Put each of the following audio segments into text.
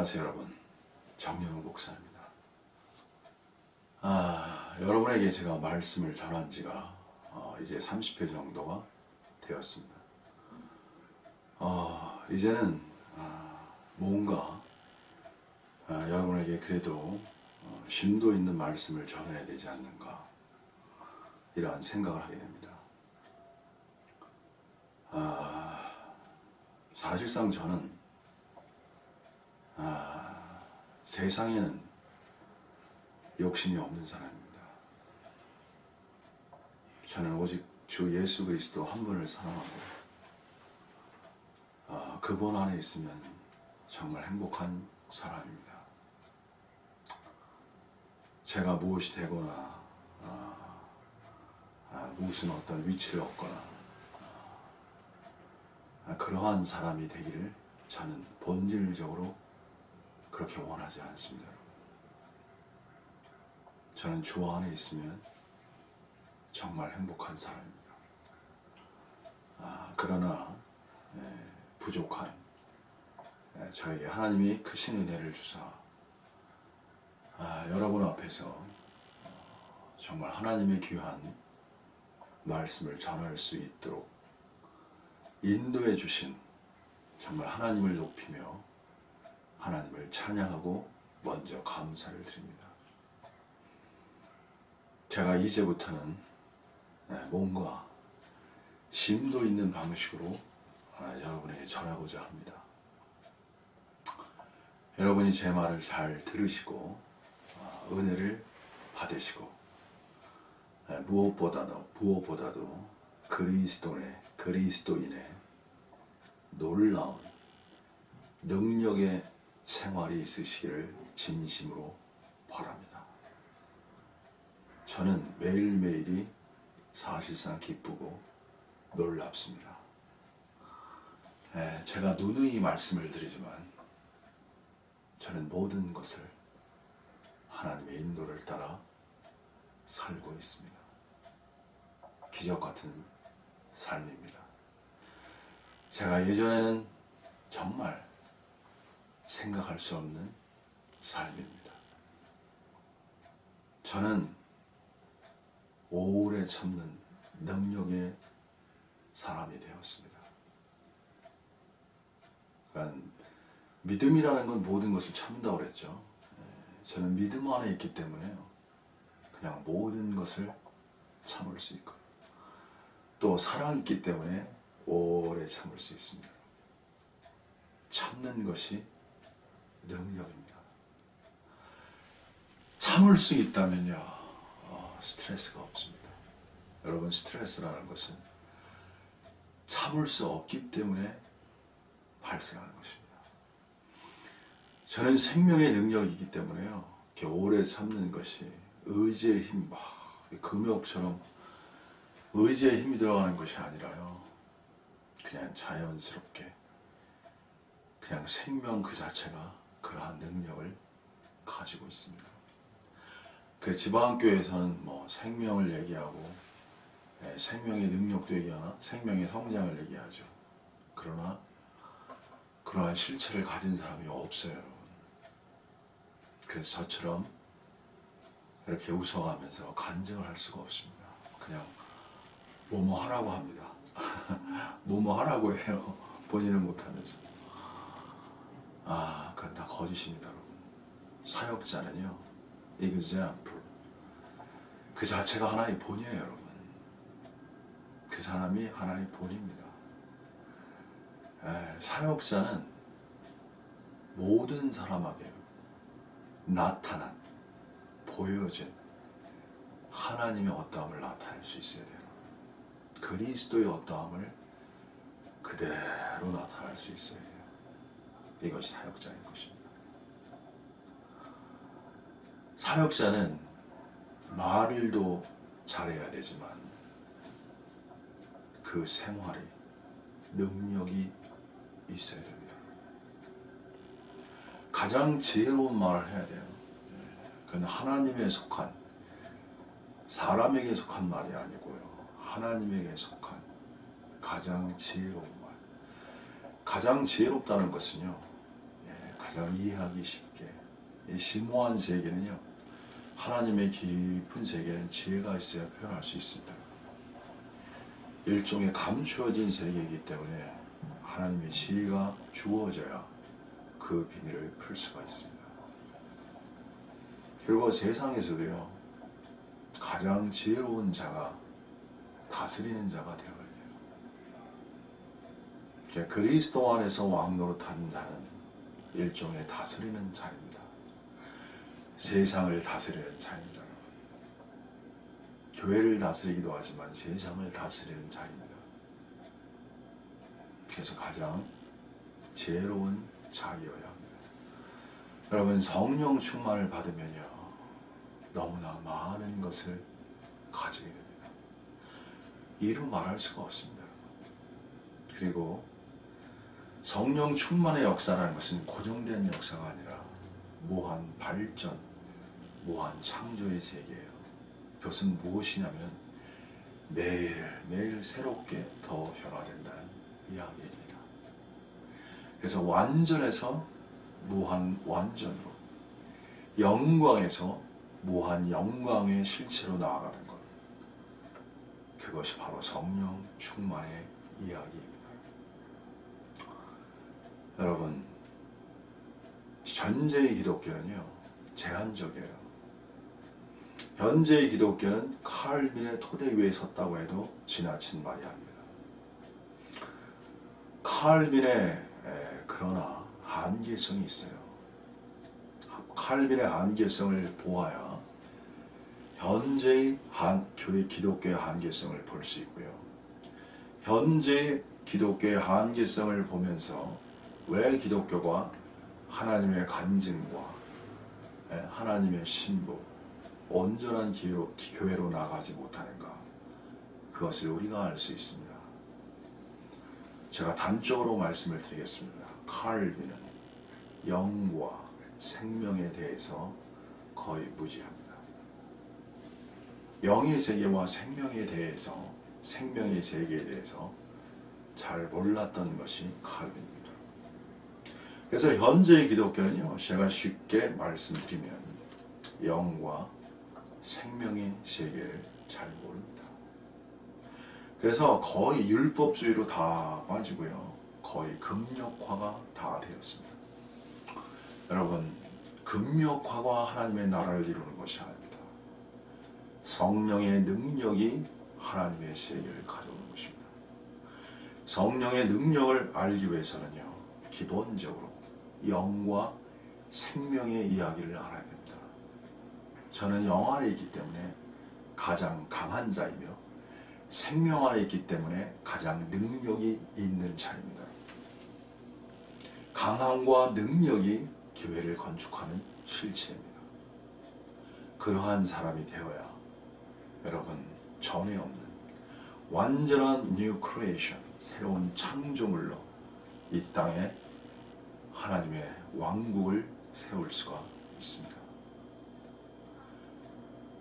안녕하세요 여러분, 정영훈 목사입니다. 여러분에게 제가 말씀을 전한 지가 이제 30회 정도가 되었습니다. 이제는 뭔가 여러분에게 그래도 심도 있는 말씀을 전해야 되지 않는가, 이러한 생각을 하게 됩니다. 사실상 저는 세상에는 욕심이 없는 사람입니다. 저는 오직 주 예수 그리스도 한 분을 사랑하고 그분 안에 있으면 정말 행복한 사람입니다. 제가 무엇이 되거나 무슨 어떤 위치를 얻거나 그러한 사람이 되기를 저는 본질적으로 그렇게 원하지 않습니다. 저는 주 안에 있으면 정말 행복한 사람입니다. 그러나 부족한 저에게 하나님이 크신 은혜를 주사 여러분 앞에서 정말 하나님의 귀한 말씀을 전할 수 있도록 인도해 주신, 정말 하나님을 높이며 하나님을 찬양하고 먼저 감사를 드립니다. 제가 이제부터는 뭔가 심도 있는 방식으로 여러분에게 전하고자 합니다. 여러분이 제 말을 잘 들으시고 은혜를 받으시고 무엇보다도 그리스도인의 놀라운 능력의 생활이 있으시기를 진심으로 바랍니다. 저는 매일매일이 사실상 기쁘고 놀랍습니다. 제가 누누이 말씀을 드리지만 저는 모든 것을 하나님의 인도를 따라 살고 있습니다. 기적 같은 삶입니다. 제가 예전에는 정말 생각할 수 없는 삶입니다. 저는 오래 참는 능력의 사람이 되었습니다. 그러니까 믿음이라는 건 모든 것을 참는다고 그랬죠. 저는 믿음 안에 있기 때문에요, 그냥 모든 것을 참을 수 있고, 또 사랑이 있기 때문에 오래 참을 수 있습니다. 참는 것이 능력입니다. 참을 수 있다면요, 스트레스가 없습니다. 여러분, 스트레스라는 것은 참을 수 없기 때문에 발생하는 것입니다. 저는 생명의 능력이기 때문에요, 이렇게 오래 참는 것이 의지의 힘, 금욕처럼 의지의 힘이 들어가는 것이 아니라요, 그냥 자연스럽게 그냥 생명 그 자체가 그러한 능력을 가지고 있습니다. 그 지방교회에서는 생명을 얘기하고 생명의 능력도 얘기하나 생명의 성장을 얘기하죠. 그러나 그러한 실체를 가진 사람이 없어요, 여러분. 그래서 저처럼 이렇게 웃어가면서 간증을 할 수가 없습니다. 그냥 뭐뭐 하라고 합니다. 뭐뭐 하라고 해요, 본인은 못하면서. 그건 다 거짓입니다, 여러분. 사역자는요, example, 그 자체가 하나의 본이에요, 여러분. 그 사람이 하나의 본입니다. 사역자는 모든 사람에게 나타난, 보여진 하나님의 어떠함을 나타낼 수 있어야 돼요. 그리스도의 어떠함을 그대로 나타낼 수 있어야 돼요. 이것이 사역자인 것입니다. 사역자는 말을도 잘해야 되지만 그 생활이, 능력이 있어야 됩니다. 가장 지혜로운 말을 해야 돼요. 그건 하나님에 속한, 사람에게 속한 말이 아니고요, 하나님에게 속한 가장 지혜로운 말. 가장 지혜롭다는 것은요, 가장 이해하기 쉽게 이 심오한 세계는요, 하나님의 깊은 세계는 지혜가 있어야 표현할 수 있습니다. 일종의 감추어진 세계이기 때문에 하나님의 지혜가 주어져야 그 비밀을 풀 수가 있습니다. 결국 세상에서도요, 가장 지혜로운 자가 다스리는 자가 되어야 돼요. 그리스도 안에서 왕노릇하는 자는 일종의 다스리는 자입니다. 세상을 다스리는 자입니다. 교회를 다스리기도 하지만 세상을 다스리는 자입니다. 그래서 가장 지혜로운 자이어야 합니다. 여러분, 성령 충만을 받으면요, 너무나 많은 것을 가지게 됩니다. 이루 말할 수가 없습니다. 그리고 성령 충만의 역사라는 것은 고정된 역사가 아니라 무한 발전, 무한 창조의 세계예요. 그것은 무엇이냐면 매일매일 새롭게 더 변화된다는 이야기입니다. 그래서 완전에서 무한 완전으로, 영광에서 무한 영광의 실체로 나아가는 것, 그것이 바로 성령 충만의 이야기입니다. 여러분, 현재의 기독교는요, 제한적이에요. 현재의 기독교는 칼빈의 토대 위에 섰다고 해도 지나친 말이 아닙니다. 칼빈의 그러나 한계성이 있어요. 칼빈의 한계성을 보아야 현재의 교회 기독교의 한계성을 볼 수 있고요. 현재의 기독교의 한계성을 보면서 왜 기독교가 하나님의 간증과 하나님의 신부, 온전한 교회로 나가지 못하는가, 그것을 우리가 알 수 있습니다. 제가 단적으로 말씀을 드리겠습니다. 칼빈은 영과 생명에 대해서 거의 무지합니다. 영의 세계와 생명에 대해서, 생명의 세계에 대해서 잘 몰랐던 것이 칼빈입니다. 그래서 현재의 기독교는요, 제가 쉽게 말씀드리면 영과 생명의 세계를 잘 모릅니다. 그래서 거의 율법주의로 다 빠지고요, 거의 금욕화가 다 되었습니다. 여러분, 금욕화가 하나님의 나라를 이루는 것이 아닙니다. 성령의 능력이 하나님의 세계를 가져오는 것입니다. 성령의 능력을 알기 위해서는요, 기본적으로 영과 생명의 이야기를 알아야 됩니다. 저는 영 안에 있기 때문에 가장 강한 자이며 생명 안에 있기 때문에 가장 능력이 있는 자입니다. 강함과 능력이 교회를 건축하는 실체입니다. 그러한 사람이 되어야 여러분, 전에 없는 완전한 뉴 크리에이션, 새로운 창조물로 이 땅에 하나님의 왕국을 세울 수가 있습니다.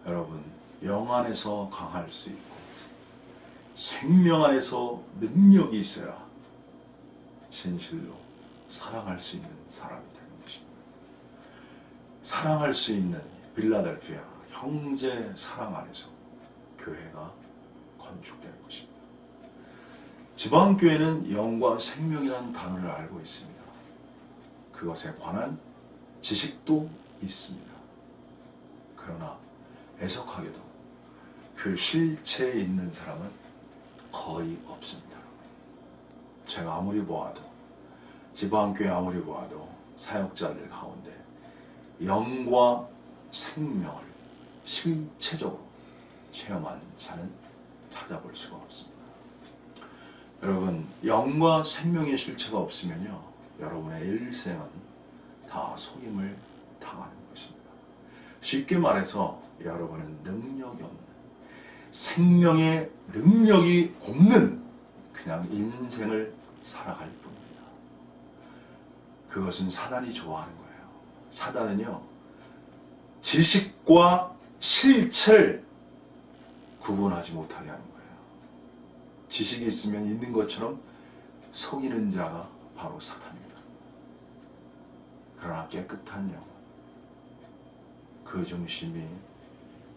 여러분, 영 안에서 강할 수 있고 생명 안에서 능력이 있어야 진실로 사랑할 수 있는 사람이 되는 것입니다. 사랑할 수 있는 빌라델피아 형제 사랑 안에서 교회가 건축되는 것입니다. 지방교회는 영과 생명이라는 단어를 알고 있습니다. 그것에 관한 지식도 있습니다. 그러나 애석하게도 그 실체에 있는 사람은 거의 없습니다. 제가 아무리 보아도, 지방교회 아무리 보아도 사역자들 가운데 영과 생명을 실체적으로 체험한 자는 찾아볼 수가 없습니다. 여러분, 영과 생명의 실체가 없으면요, 여러분의 일생은 다 속임을 당하는 것입니다. 쉽게 말해서 여러분은 능력이 없는, 생명의 능력이 없는 그냥 인생을 살아갈 뿐입니다. 그것은 사단이 좋아하는 거예요. 사단은요, 지식과 실체를 구분하지 못하게 하는 거예요. 지식이 있으면 있는 것처럼 속이는 자가 바로 사탄입니다. 그러나 깨끗한 영혼, 그 중심이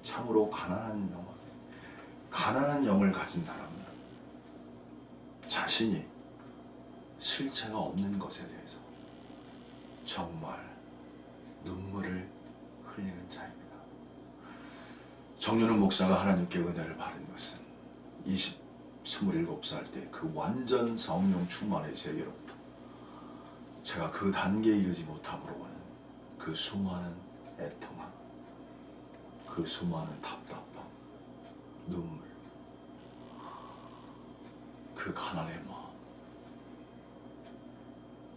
참으로 가난한 영혼, 가난한 영을 가진 사람은 자신이 실체가 없는 것에 대해서 정말 눈물을 흘리는 자입니다. 정윤훈 목사가 하나님께 은혜를 받은 것은 27살 때 그 완전 성령 충만의 세계로부터 제가 그 단계에 이르지 못함으로 오는 그 수많은 애통함, 그 수많은 답답함, 눈물, 그 가난의 마음,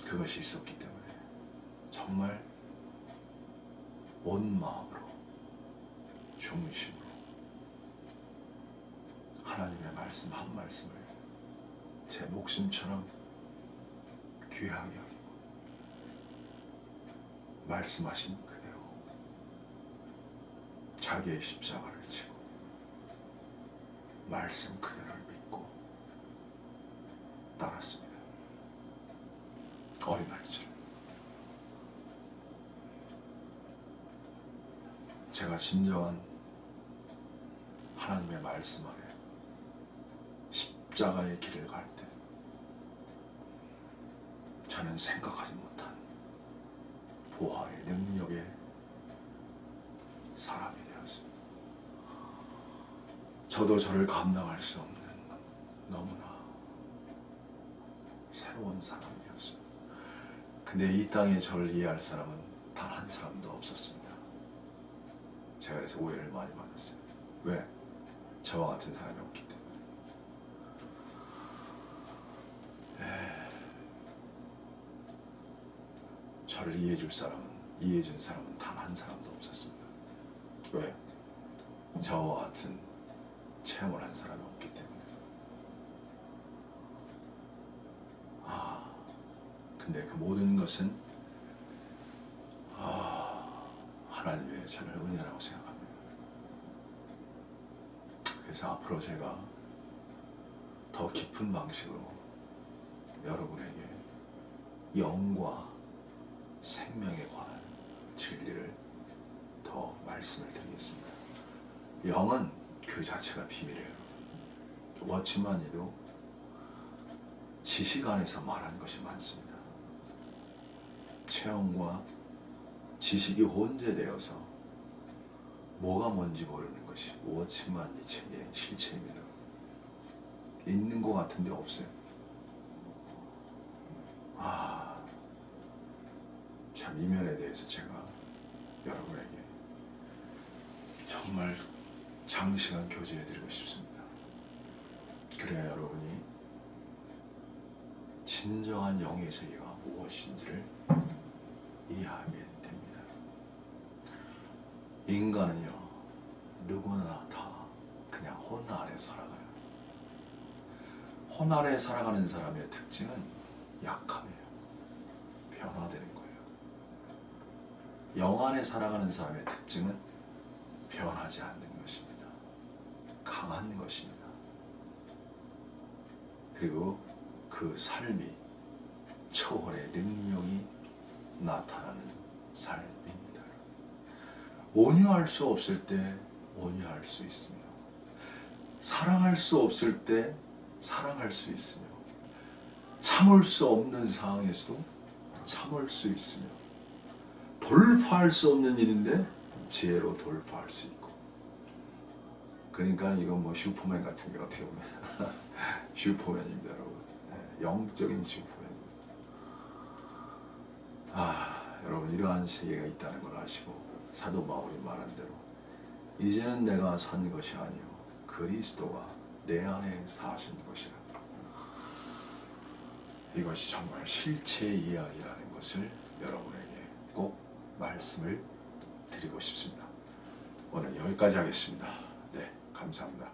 그것이 있었기 때문에 정말 온 마음으로 중심으로 하나님의 말씀 한 말씀을 제 목숨처럼 귀하게 여기고 말씀하신 그대로 자기의 십자가를 지고 말씀 그대로를 믿고 따랐습니다. 어린아이처럼. 제가 진정한 하나님의 말씀 아래 십자가의 길을 갈 때 저는 생각하지 못한 부활의 능력의 사람이 되었습니다. 저도 저를 감당할 수 없는 너무나 새로운 사람이 되었습니다. 근데 이 땅에 저를 이해할 사람은 단 한 사람도 없었습니다. 제가 그래서 오해를 많이 받았어요. 왜? 저와 같은 사람이 없기 때문에. 저를 이해해줄 사람은, 이해해준 사람은 단 한 사람도 없었습니다. 왜? 저와 같은 체험을 한 사람이 없기 때문에. 근데 그 모든 것은 하나님의 저를 은혜라고 생각합니다. 그래서 앞으로 제가 더 깊은 방식으로 여러분에게 영과 생명에 관한 진리를 더 말씀을 드리겠습니다. 영은 그 자체가 비밀이에요. 워치만이도 지식 안에서 말한 것이 많습니다. 체험과 지식이 혼재되어서 뭐가 뭔지 모르는 것이 워치만 이 책의 실체입니다. 있는 것 같은데 없어요. 참 이면에 대해서 제가 여러분에게 정말 장시간 교제해드리고 싶습니다. 그래야 여러분이 진정한 영의 세계가 무엇인지를 이해하게 됩니다. 인간은요, 누구나 다 그냥 혼 아래 살아가요. 혼 아래 살아가는 사람의 특징은 약함이에요. 변화되는 거예요. 영 안에 살아가는 사람의 특징은 변하지 않는 것입니다. 강한 것입니다. 그리고 그 삶이 초월의 능력이 나타나는 삶입니다. 온유할 수 없을 때 온유할 수 있으며, 사랑할 수 없을 때 사랑할 수 있으며, 참을 수 없는 상황에서도 참을 수 있으며, 돌파할 수 없는 일인데 지혜로 돌파할 수 있고. 그러니까 이건 뭐 슈퍼맨 같은 게 어떻게 보면 슈퍼맨입니다, 여러분. 영적인 슈퍼맨입니다. 여러분, 이러한 세계가 있다는 걸 아시고 사도 바울이 말한 대로 이제는 내가 산 것이 아니요 그리스도가 내 안에 사신 것이라. 이것이 정말 실체의 이야기라는 것을 여러분에게 꼭 말씀을 드리고 싶습니다. 오늘 여기까지 하겠습니다. 네, 감사합니다.